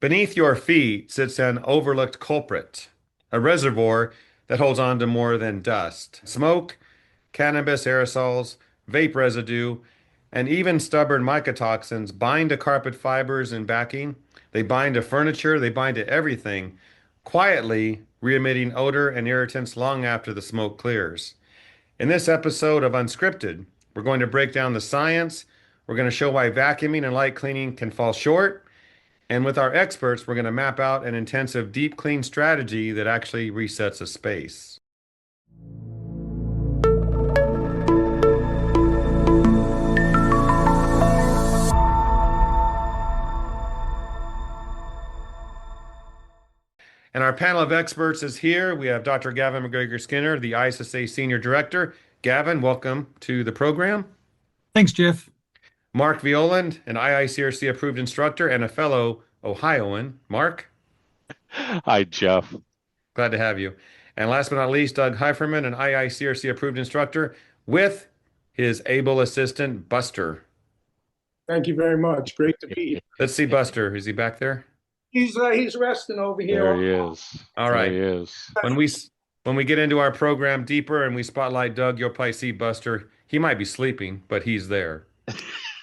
Beneath your feet sits an overlooked culprit, a reservoir that holds on to more than dust. Smoke, cannabis aerosols, vape residue, and even stubborn mycotoxins bind to carpet fibers and backing. They bind to furniture, they bind to everything, quietly re-emitting odor and irritants long after the smoke clears. In this episode of Unscripted, we're going to break down the science. We're going to show why vacuuming and light cleaning can fall short. And with our experts, we're going to map out an intensive deep clean strategy that actually resets a space. And our panel of experts is here. We have Dr. Gavin McGregor Skinner, the ISSA Senior Director. Gavin, welcome to the program. Thanks, Jeff. Mark Violand, an IICRC approved instructor and a fellow Ohioan. Mark, Hi, Jeff. glad to have you. And last but not least, Doug Heiferman, an IICRC approved instructor with his able assistant, Buster. Thank you very much. Great to be here. Let's see Buster. Is he back there? He's resting over There here. he is. All There right. he is. When we get into our program deeper and we spotlight Doug, you'll probably see Buster. He might be sleeping, but he's there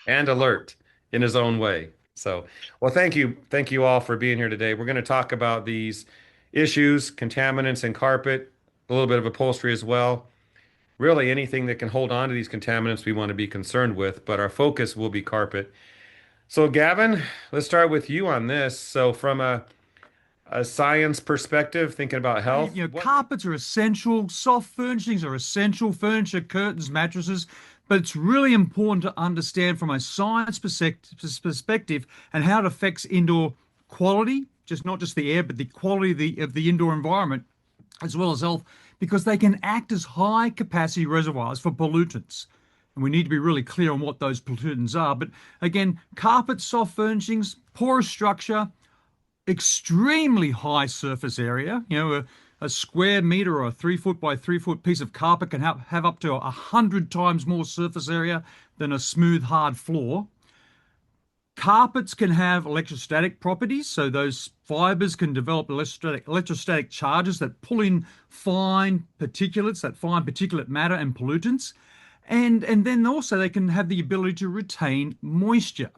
and alert in his own way. So, well, thank you all for being here today. We're going to talk about these issues, contaminants in carpet, a little bit of upholstery as well. Really anything that can hold on to these contaminants we want to be concerned with, but our focus will be carpet. So, Gavin, let's start with you on this. So, from a science perspective, thinking about health, Carpets are essential, soft furnishings are essential, furniture, curtains, mattresses, but it's really important to understand from a science perspective and how it affects indoor quality, not just the air, but the quality of the indoor environment, as well as health, because they can act as high capacity reservoirs for pollutants. And we need to be really clear on what those pollutants are. But again, carpet, soft furnishings, porous structure, extremely high surface area. A square meter or a 3 foot by 3 foot piece of carpet can have up to 100 times more surface area than a smooth, hard floor. Carpets can have electrostatic properties, so those fibers can develop electrostatic charges that pull in fine particulates, that fine particulate matter and pollutants. And then also they can have the ability to retain moisture.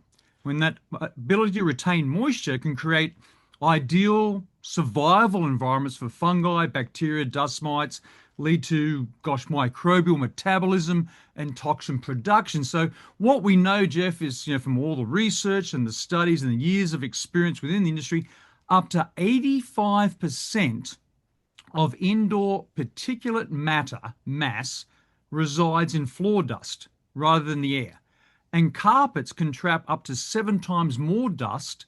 When that ability to retain moisture can create ideal survival environments for fungi, bacteria, dust mites, lead to, microbial metabolism and toxin production. So what we know, Jeff, is, from all the research and the studies and the years of experience within the industry, up to 85% of indoor particulate matter mass resides in floor dust rather than the air. And carpets can trap up to 7 times more dust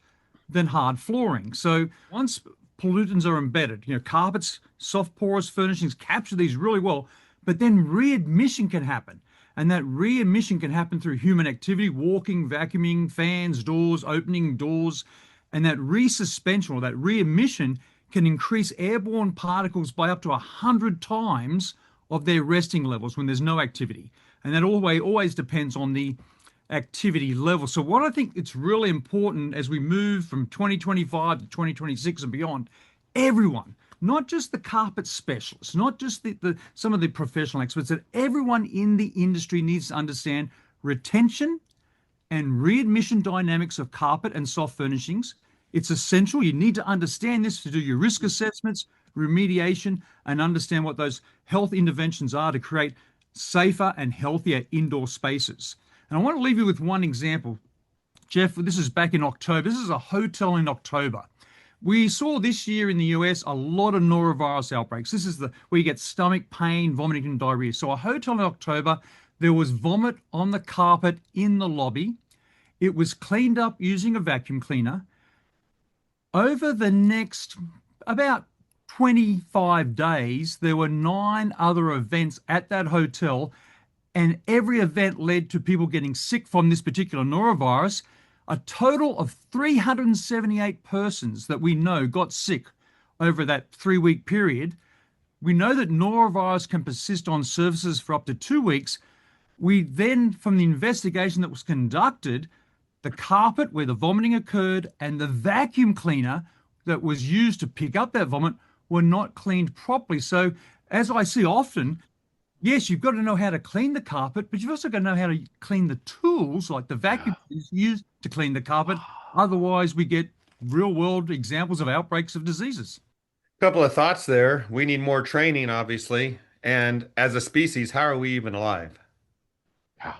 than hard flooring. So once pollutants are embedded, carpets, soft porous furnishings capture these really well, but then readmission can happen. And that readmission can happen through human activity, walking, vacuuming, fans, doors, opening doors. And that resuspension or that readmission can increase airborne particles by up to 100 times of their resting levels when there's no activity. And that always depends on the activity level. So what I think it's really important as we move from 2025 to 2026 and beyond, everyone, not just the carpet specialists, not just some of the professional experts, that everyone in the industry needs to understand retention and readmission dynamics of carpet and soft furnishings. It's essential. You need to understand this to do your risk assessments, remediation, and understand what those health interventions are to create safer and healthier indoor spaces. And I want to leave you with one example. Jeff, this is back in October. This is a hotel in October. We saw this year in the US a lot of norovirus outbreaks. This is where you get stomach pain, vomiting, and diarrhea. So a hotel in October, there was vomit on the carpet in the lobby. It was cleaned up using a vacuum cleaner. Over the next about 25 days, there were 9 other events at that hotel, and every event led to people getting sick from this particular norovirus. A total of 378 persons that we know got sick over that 3-week period. We know that norovirus can persist on surfaces for up to 2 weeks. We then, from the investigation that was conducted, the carpet where the vomiting occurred and the vacuum cleaner that was used to pick up that vomit were not cleaned properly. So, as I see often, yes, you've got to know how to clean the carpet, but you've also got to know how to clean the tools, like the vacuum is used to clean the carpet. Otherwise, we get real world examples of outbreaks of diseases. Couple of thoughts there. We need more training, obviously. And as a species, how are we even alive? Yeah.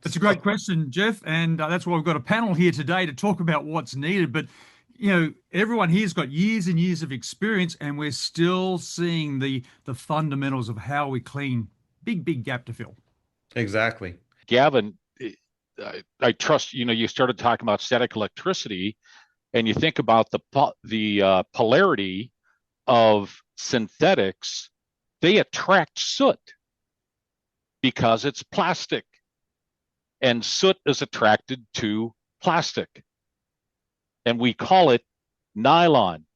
That's a great question, Jeff, and that's why we've got a panel here today to talk about what's needed. But everyone here's got years and years of experience, and we're still seeing the fundamentals of how we clean. Big gap to fill. Exactly. Gavin, I trust, you started talking about static electricity, and you think about the polarity of synthetics. They attract soot because it's plastic, and soot is attracted to plastic. And we call it nylon,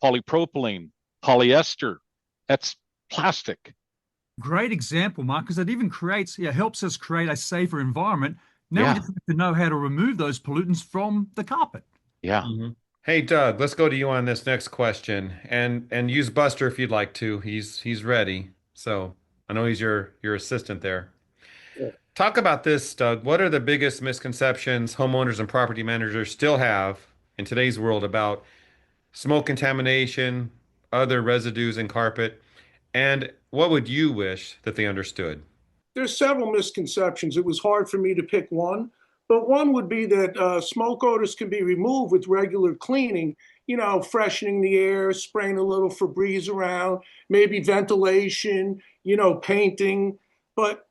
polypropylene, polyester. That's plastic. Great example, Mark, because it even helps us create a safer environment. Now we just have to know how to remove those pollutants from the carpet. Yeah. Mm-hmm. Hey, Doug, let's go to you on this next question, and use Buster if you'd like to. He's ready. So I know he's your assistant there. Yeah. Talk about this, Doug. What are the biggest misconceptions homeowners and property managers still have in today's world about smoke contamination, other residues in carpet, and what would you wish that they understood? There's several misconceptions. It was hard for me to pick one, but one would be that smoke odors can be removed with regular cleaning, freshening the air, spraying a little Febreze around, maybe ventilation, painting. But,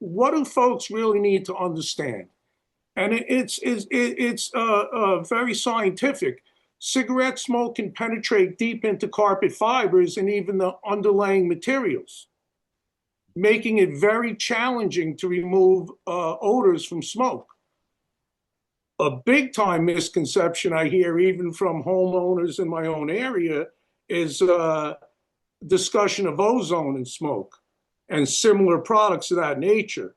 what do folks really need to understand? And it's very scientific. Cigarette smoke can penetrate deep into carpet fibers and even the underlaying materials, making it very challenging to remove odors from smoke. A big time misconception I hear even from homeowners in my own area is discussion of ozone in smoke and similar products of that nature.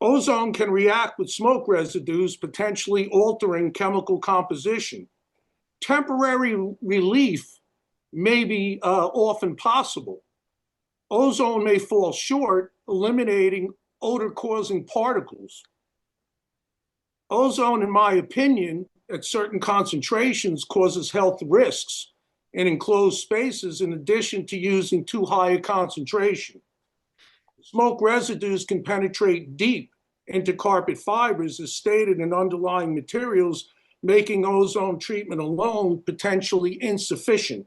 Ozone can react with smoke residues, potentially altering chemical composition. Temporary relief may be often possible. Ozone may fall short, eliminating odor-causing particles. Ozone, in my opinion, at certain concentrations causes health risks in enclosed spaces in addition to using too high a concentration. Smoke residues can penetrate deep into carpet fibers, as stated in underlying materials, making ozone treatment alone potentially insufficient.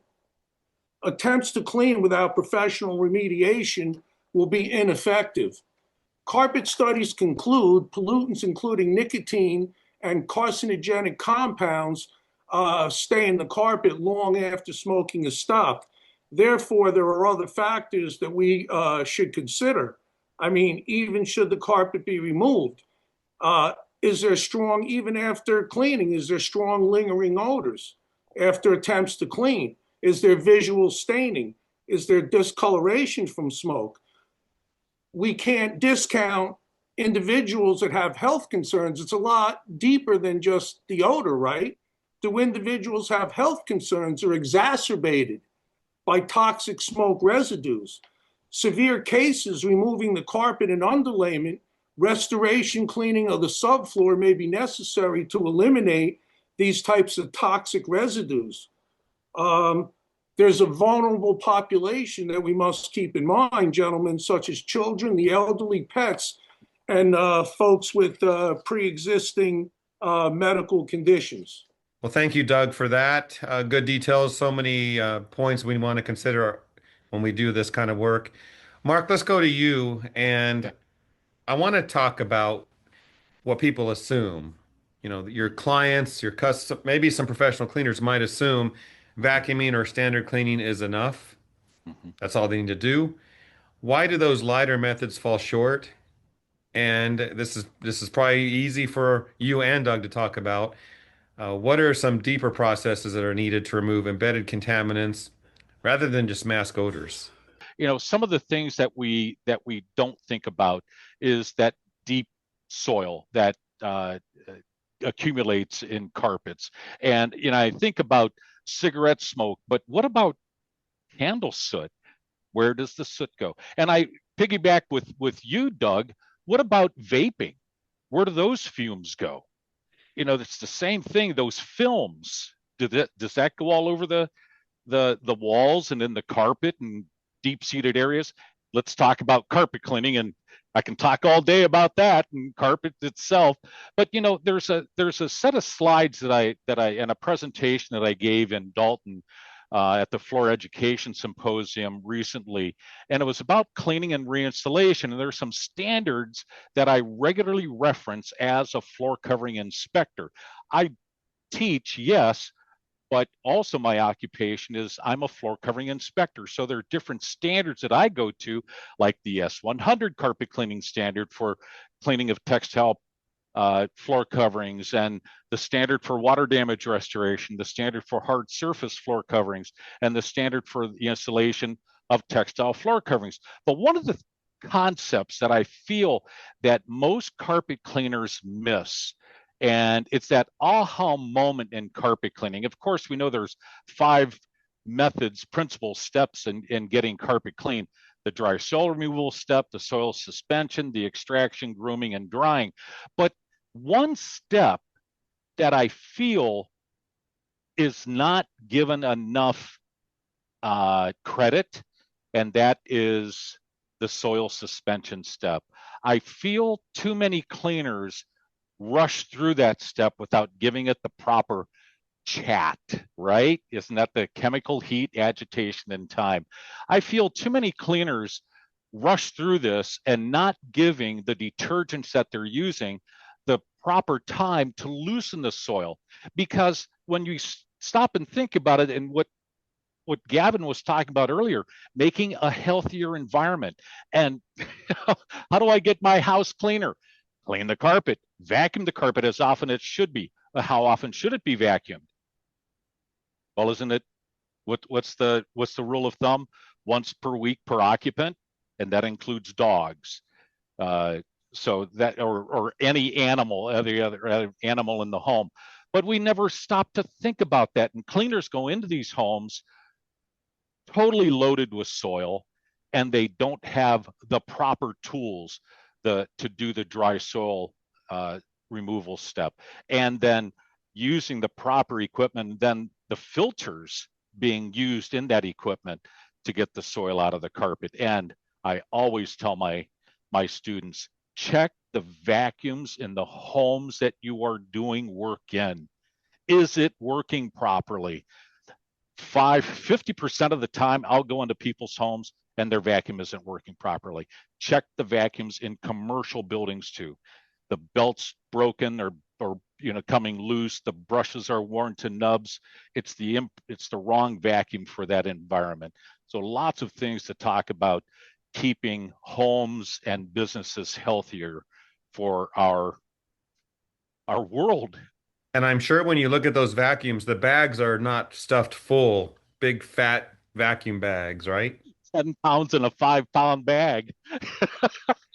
Attempts to clean without professional remediation will be ineffective. Carpet studies conclude pollutants, including nicotine and carcinogenic compounds, stay in the carpet long after smoking is stopped. Therefore, there are other factors that we should consider. I mean, even should the carpet be removed, is there strong, even after cleaning, is there strong lingering odors after attempts to clean? Is there visual staining? Is there discoloration from smoke? We can't discount individuals that have health concerns. It's a lot deeper than just the odor, right? Do individuals have health concerns or exacerbated by toxic smoke residues? Severe cases, removing the carpet and underlayment, restoration cleaning of the subfloor may be necessary to eliminate these types of toxic residues. There's a vulnerable population that we must keep in mind, gentlemen, such as children, the elderly, pets, and folks with pre-existing medical conditions. Well, thank you, Doug, for that. Good details. So many points we want to consider when we do this kind of work. Mark, let's go to you. And I want to talk about what people assume. Your clients, your custom, maybe some professional cleaners might assume vacuuming or standard cleaning is enough. That's all they need to do. Why do those lighter methods fall short? And this is probably easy for you and Doug to talk about. What are some deeper processes that are needed to remove embedded contaminants rather than just mask odors? some of the things that we don't think about is that deep soil that accumulates in carpets. And I think about cigarette smoke, but what about candle soot? Where does the soot go? And I piggyback with you, Doug. What about vaping? Where do those fumes go? It's the same thing. Those films, does that go all over the walls and in the carpet and deep-seated areas? Let's talk about carpet cleaning, and I can talk all day about that and carpet itself. But there's a set of slides that I and a presentation that I gave in Dalton at the Floor Education Symposium recently, and it was about cleaning and reinstallation. And there's some standards that I regularly reference as a floor covering inspector. I teach, yes, but also my occupation is I'm a floor covering inspector. So there are different standards that I go to, like the S100 carpet cleaning standard for cleaning of textile floor coverings, and the standard for water damage restoration, the standard for hard surface floor coverings, and the standard for the installation of textile floor coverings. But one of the concepts that I feel that most carpet cleaners miss, and it's that aha moment in carpet cleaning. Of course, we know there's 5 methods, principal steps in getting carpet clean: the dry soil removal step, the soil suspension, the extraction, grooming, and drying. But one step that I feel is not given enough credit, and that is the soil suspension step. I feel too many cleaners rush through that step without giving it the proper chat, right? Isn't that the chemical, heat, agitation, and time? I feel too many cleaners rush through this and not giving the detergents that they're using the proper time to loosen the soil. Because when you stop and think about it, and what Gavin was talking about earlier, making a healthier environment. And how do I get my house cleaner? Clean the carpet, vacuum the carpet as often as it should be. How often should it be vacuumed? Well, isn't it, what's the rule of thumb? Once per week per occupant, and that includes dogs. So that, or any animal, every other animal in the home. But we never stop to think about that. And cleaners go into these homes totally loaded with soil, and they don't have the proper tools to do the dry soil removal step. And then using the proper equipment, then the filters being used in that equipment to get the soil out of the carpet. And I always tell my students, check the vacuums in the homes that you are doing work in. Is it working properly? 50% of the time I'll go into people's homes and their vacuum isn't working properly. Check the vacuums in commercial buildings too. The belt's broken or coming loose, the brushes are worn to nubs. It's the wrong vacuum for that environment. So lots of things to talk about keeping homes and businesses healthier for our world. And I'm sure when you look at those vacuums, the bags are not stuffed full, big fat vacuum bags, right? 10 pounds in a 5-pound bag.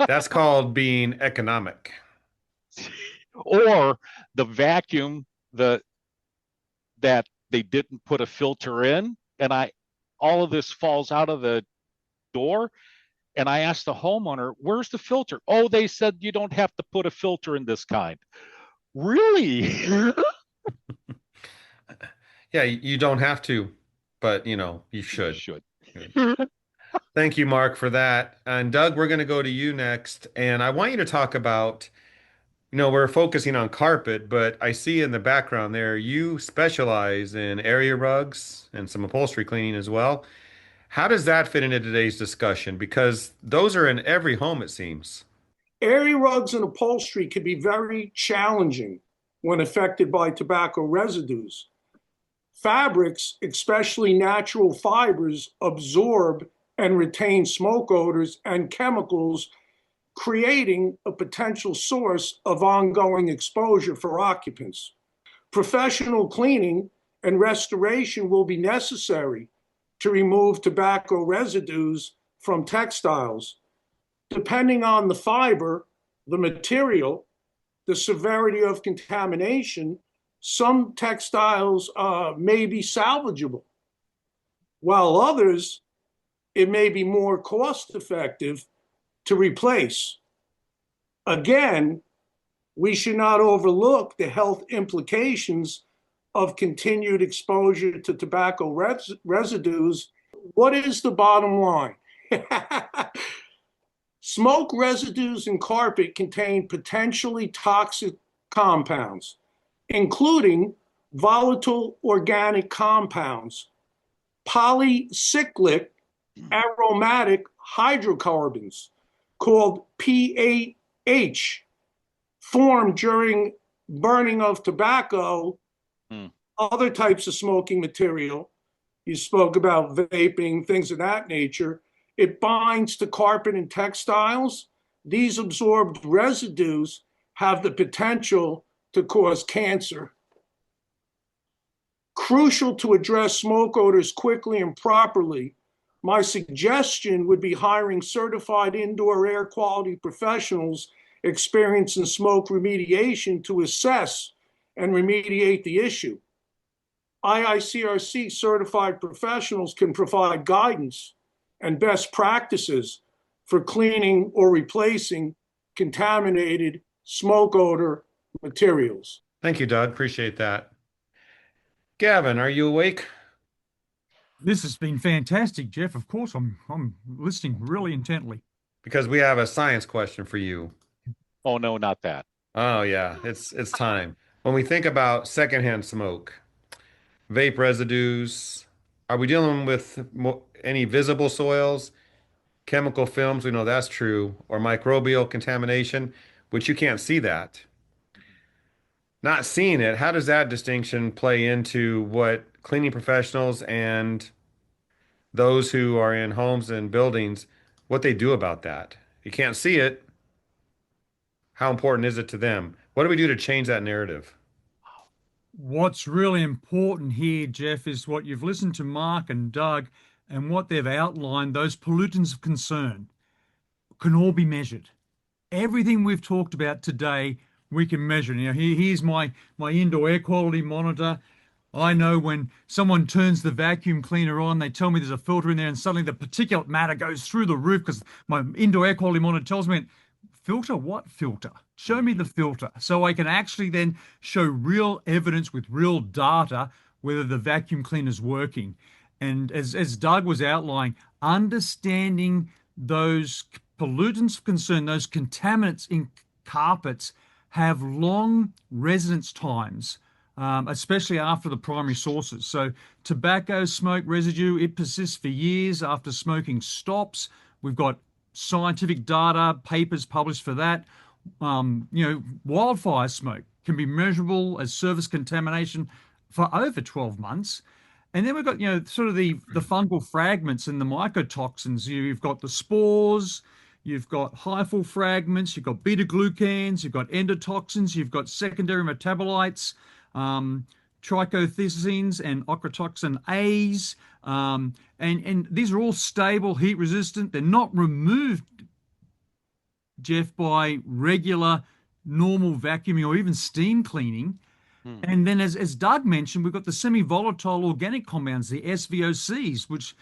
That's called being economic. Or the vacuum that they didn't put a filter in, and all of this falls out of the door. And I asked the homeowner, where's the filter? Oh, they said you don't have to put a filter in this kind. Really? Yeah, you don't have to, but you should. You should. Thank you, Mark, for that. And Doug, we're going to go to you next. And I want you to talk about, we're focusing on carpet, but I see in the background there, you specialize in area rugs and some upholstery cleaning as well. How does that fit into today's discussion? Because those are in every home, it seems. Area rugs and upholstery can be very challenging when affected by tobacco residues. Fabrics, especially natural fibers, absorb and retain smoke odors and chemicals, creating a potential source of ongoing exposure for occupants. Professional cleaning and restoration will be necessary to remove tobacco residues from textiles. Depending on the fiber, the material, the severity of contamination, some textiles may be salvageable, while others, it may be more cost effective to replace. Again, we should not overlook the health implications of continued exposure to tobacco residues. What is the bottom line? Smoke residues in carpet contain potentially toxic compounds, including volatile organic compounds, polycyclic aromatic hydrocarbons called PAH, formed during burning of tobacco, other types of smoking material. You spoke about vaping, things of that nature. It binds to carpet and textiles. These absorbed residues have the potential to cause cancer. Crucial to address smoke odors quickly and properly, my suggestion would be hiring certified indoor air quality professionals experienced in smoke remediation to assess and remediate the issue. IICRC certified professionals can provide guidance and best practices for cleaning or replacing contaminated smoke odor materials. Thank you, Doug. Appreciate that. Gavin, are you awake? This has been fantastic, Jeff. Of course, I'm listening really intently. Because we have a science question for you. Oh no, not that. Oh yeah, it's time. When we think about secondhand smoke, vape residues, are we dealing with any visible soils, chemical films? We know that's true, or microbial contamination, which you can't see that. Not seeing it, how does that distinction play into what cleaning professionals and those who are in homes and buildings, what they do about that? You can't see it. How important is it to them? What do we do to change that narrative? What's really important here, Jeff, is what you've listened to Mark and Doug and what they've outlined. Those pollutants of concern can all be measured. Everything we've talked about today, we can measure. Now, here's my indoor air quality monitor. I know when someone turns the vacuum cleaner on, they tell me there's a filter in there, and suddenly the particulate matter goes through the roof because my indoor air quality monitor tells me, filter? What filter? Show me the filter. So I can actually then show real evidence with real data whether the vacuum cleaner is working. And as Doug was outlining, understanding those pollutants of concern, those contaminants in carpets have long residence times, especially after the primary sources. So tobacco smoke residue, it persists for years after smoking stops. We've got scientific data, papers published for that. Wildfire smoke can be measurable as surface contamination for over 12 months. And then we've got, sort of the fungal fragments and the mycotoxins. You've got the spores, you've got hyphal fragments, you've got beta-glucans, you've got endotoxins, you've got secondary metabolites, trichothecene and ochratoxin A's. And these are all stable, heat resistant. They're not removed, Jeff, by regular, normal vacuuming or even steam cleaning. And then as Doug mentioned, we've got the semi-volatile organic compounds, the SVOCs, which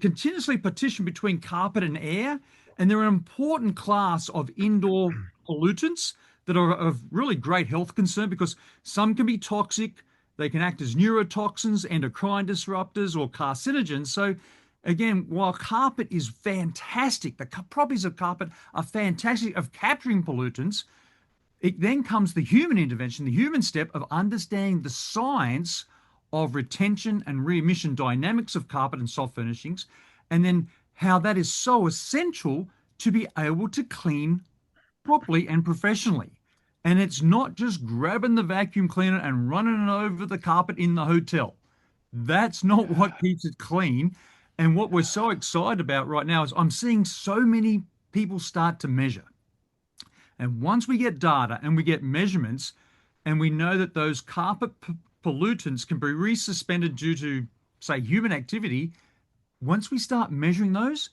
continuously partition between carpet and air. And they're an important class of indoor pollutants that are of really great health concern because some can be toxic. They can act as neurotoxins, endocrine disruptors, or carcinogens. So again, while carpet is fantastic, the properties of carpet are fantastic of capturing pollutants, it then comes the human intervention, the human step of understanding the science of retention and re-emission dynamics of carpet and soft furnishings, and then how that is so essential to be able to clean properly and professionally. And it's not just grabbing the vacuum cleaner and running it over the carpet in the hotel. That's not what keeps it clean. And what we're so excited about right now is I'm seeing so many people start to measure. And once we get data and we get measurements and we know that those carpet pollutants can be resuspended due to, say, human activity, once we start measuring those,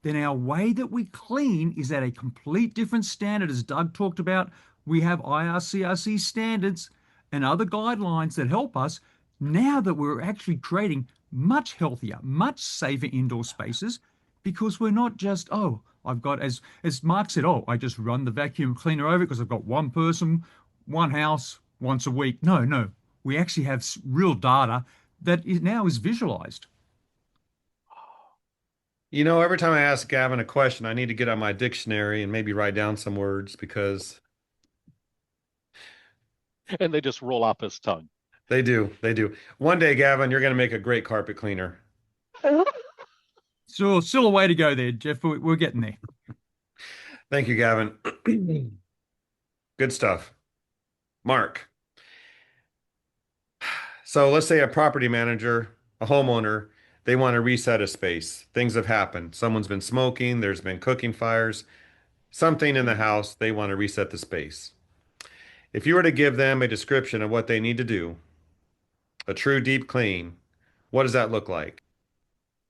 then our way that we clean is at a complete different standard. As Doug talked about, we have IRCRC standards and other guidelines that help us now that we're actually creating much healthier, much safer indoor spaces because we're not just, oh, I've got, as Mark said, oh, I just run the vacuum cleaner over because I've got one person, one house, once a week. No, no. We actually have real data that now is visualized. You know, every time I ask Gavin a question, I need to get on my dictionary and maybe write down some words because And they just roll off his tongue. they do. They do. One day, Gavin, you're going to make a great carpet cleaner. So still a way to go there, Jeff. We're getting there. Thank you, Gavin. Good stuff. Mark. So let's say a property manager, a homeowner, they want to reset a space. Things have happened. Someone's been smoking, there's been cooking fires, something in the house, they want to reset the space. If you were to give them a description of what they need to do, a true deep clean, what does that look like?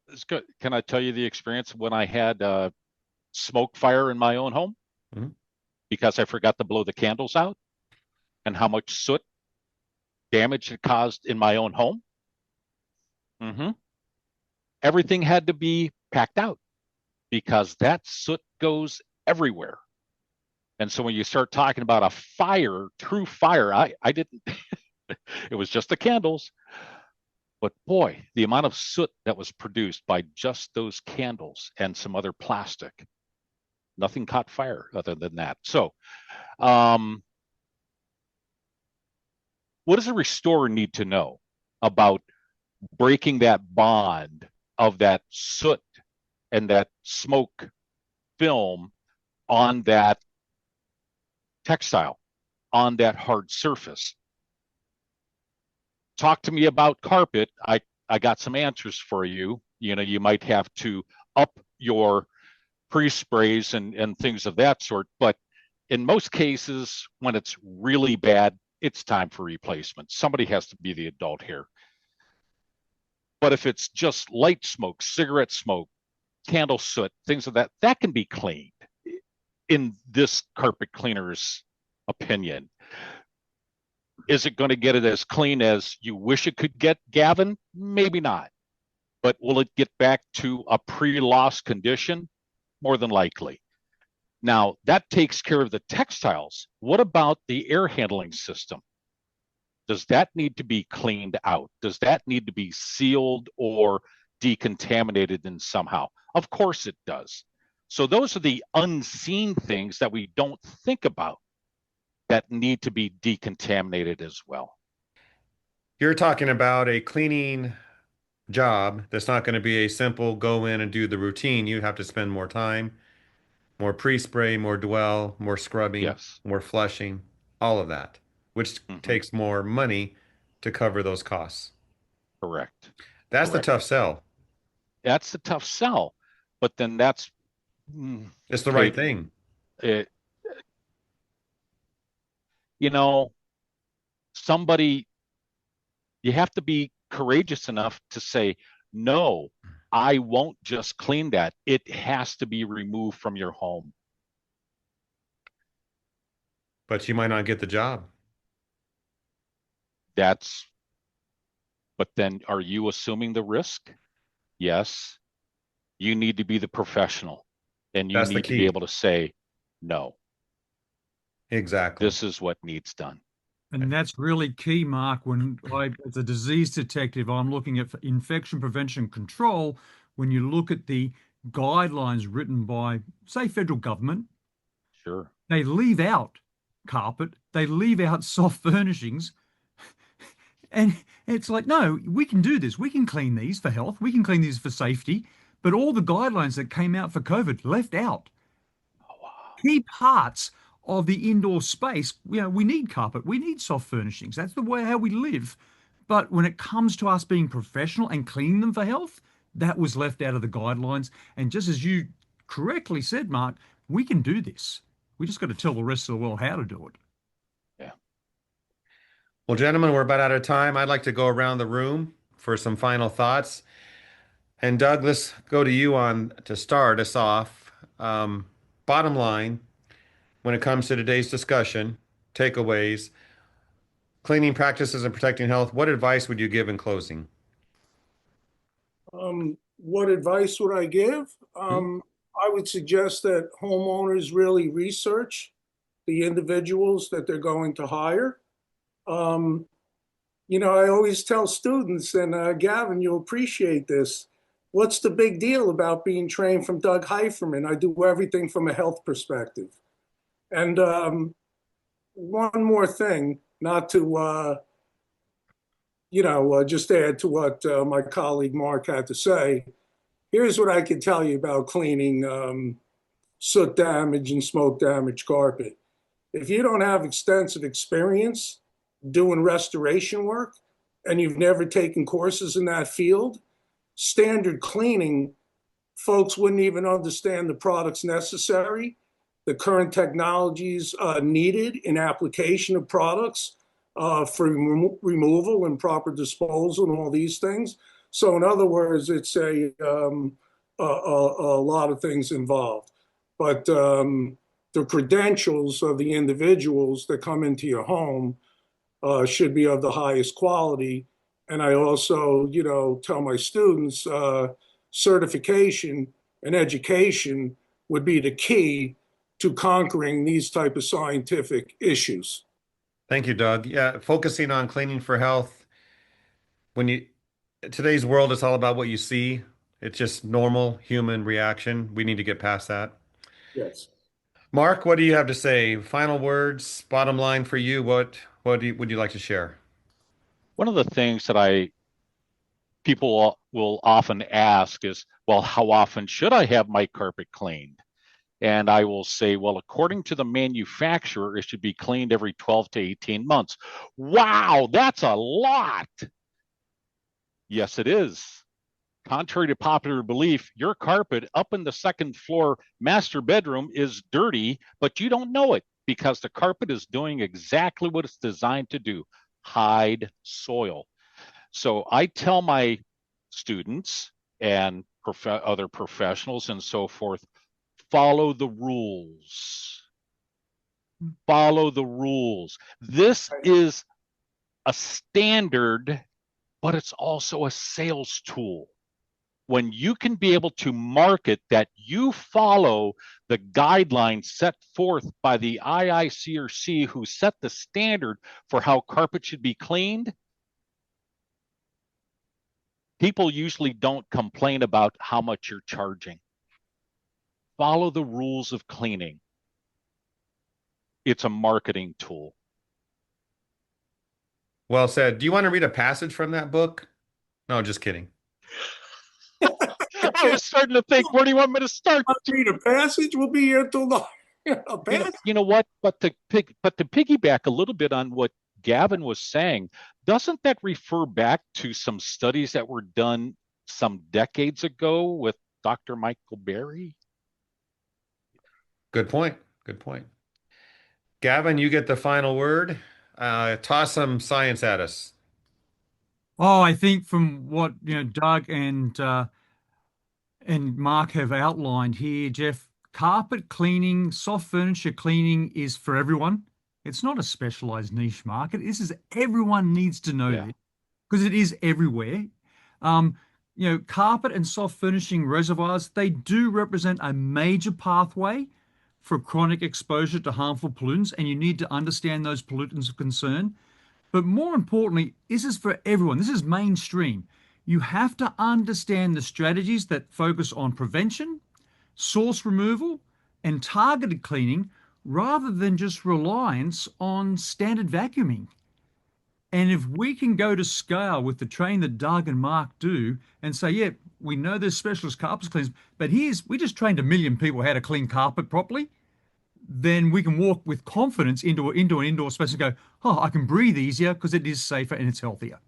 It's good. Can I tell you the experience when I had a smoke fire in my own home Mhm. because I forgot to blow the candles out and how much soot damage it caused in my own home? hmm Everything had to be packed out because that soot goes everywhere. And so when you start talking about a fire, true fire, I didn't, it was just the candles. But boy, the amount of soot that was produced by just those candles and some other plastic, nothing caught fire other than that. So, what does a restorer need to know about breaking that bond of that soot and that smoke film on that textile, on that hard surface? Talk to me about carpet. I got some answers for you. You know, you might have to up your pre-sprays and things of that sort. But in most cases, when it's really bad, it's time for replacement. Somebody has to be the adult here. But if it's just light smoke, cigarette smoke, candle soot, things of that, that can be cleaned in this carpet cleaner's opinion. Is it going to get it as clean as you wish it could get, Gavin? Maybe not. But will it get back to a pre-loss condition? More than likely. Now, that takes care of the textiles. What about the air handling system? Does that need to be cleaned out? Does that need to be sealed or decontaminated in somehow? Of course it does. So those are the unseen things that we don't think about that need to be decontaminated as well. You're talking about a cleaning job that's not going to be a simple go in and do the routine. You have to spend more time, more pre-spray, more dwell, more scrubbing, Yes. more flushing, all of that, which takes more money to cover those costs. Correct. That's the Correct. tough sell. That's the tough sell. But then that's It's the right thing. it, you know, somebody, you have to be courageous enough to say, no, I won't just clean that. It has to be removed from your home. But you might not get the job. But then are you assuming the risk? Yes. You need to be the professional and you That's the need to be key. able to say, no, Exactly. this is what needs done. And that's really key, Mark. When I, as a disease detective, I'm looking at infection prevention control. When you look at the guidelines written by, say, federal government, Sure. they leave out carpet, they leave out soft furnishings. And it's like, no, we can do this. We can clean these for health. We can clean these for safety. But all the guidelines that came out for COVID left out Oh, wow. key parts of the indoor space. You know, we need carpet, we need soft furnishings. That's the way how we live. But when it comes to us being professional and cleaning them for health, that was left out of the guidelines. And just as you correctly said, Mark, we can do this. We just got to tell the rest of the world how to do it. Yeah. Well, gentlemen, we're about out of time. I'd like to go around the room for some final thoughts. And Doug, let's go to you on to start us off. Bottom line, when it comes to today's discussion, takeaways, cleaning practices and protecting health, what advice would you give in closing? What advice would I give? Hmm? I would suggest that homeowners really research the individuals that they're going to hire. Um, I always tell students, and Gavin, you'll appreciate this. What's the big deal about being trained from Doug Heiferman? I do everything from a health perspective. And one more thing, not to, just add to what my colleague Mark had to say. Here's what I can tell you about cleaning soot damage and smoke damage carpet. If you don't have extensive experience doing restoration work and you've never taken courses in that field, standard cleaning, folks wouldn't even understand the products necessary, the current technologies needed in application of products for removal and proper disposal and all these things. So in other words, it's a lot of things involved. But the credentials of the individuals that come into your home should be of the highest quality. And I also, tell my students certification and education would be the key to conquering these type of scientific issues. Thank you, Doug. Yeah, focusing on cleaning for health. When you today's world, it's all about what you see. It's just normal human reaction. We need to get past that. Yes. Mark, what do you have to say? Final words, bottom line for you. Would you like to share? One of the things that I people will often ask is, well, how often should I have my carpet cleaned? And I will say, well, according to the manufacturer, it should be cleaned every 12 to 18 months. Wow, that's a lot. Yes, it is. Contrary to popular belief, your carpet up in the second floor master bedroom is dirty, but you don't know it because the carpet is doing exactly what it's designed to do, hide soil. So I tell my students and other professionals and so forth, follow the rules. Follow the rules. This is a standard, but it's also a sales tool. When you can be able to market that you follow the guidelines set forth by the IICRC, who set the standard for how carpet should be cleaned, people usually don't complain about how much you're charging. Follow the rules of cleaning. It's a marketing tool. Well said. Do you want to read a passage from that book? No, just kidding. I was starting to think, where do you want me to start? I'll read a passage. We'll be here till the a passage. You know what? But to piggyback a little bit on what Gavin was saying, doesn't that refer back to some studies that were done some decades ago with Dr. Michael Berry? Good point. Good point. Gavin, you get the final word. Toss some science at us. Oh, I think from what Doug and Mark have outlined here, Jeff, carpet cleaning, soft furniture cleaning is for everyone. It's not a specialized niche market. Everyone needs to know this because it is everywhere. Carpet and soft furnishing reservoirs, they do represent a major pathway for chronic exposure to harmful pollutants, and you need to understand those pollutants of concern. But more importantly, this is for everyone. This is mainstream. You have to understand the strategies that focus on prevention, source removal, and targeted cleaning rather than just reliance on standard vacuuming. And if we can go to scale with the training that Doug and Mark do and say, yeah, we know there's specialist carpet cleaners, but we just trained 1 million people how to clean carpet properly, then we can walk with confidence into an indoor space and go, oh, I can breathe easier because it is safer and it's healthier.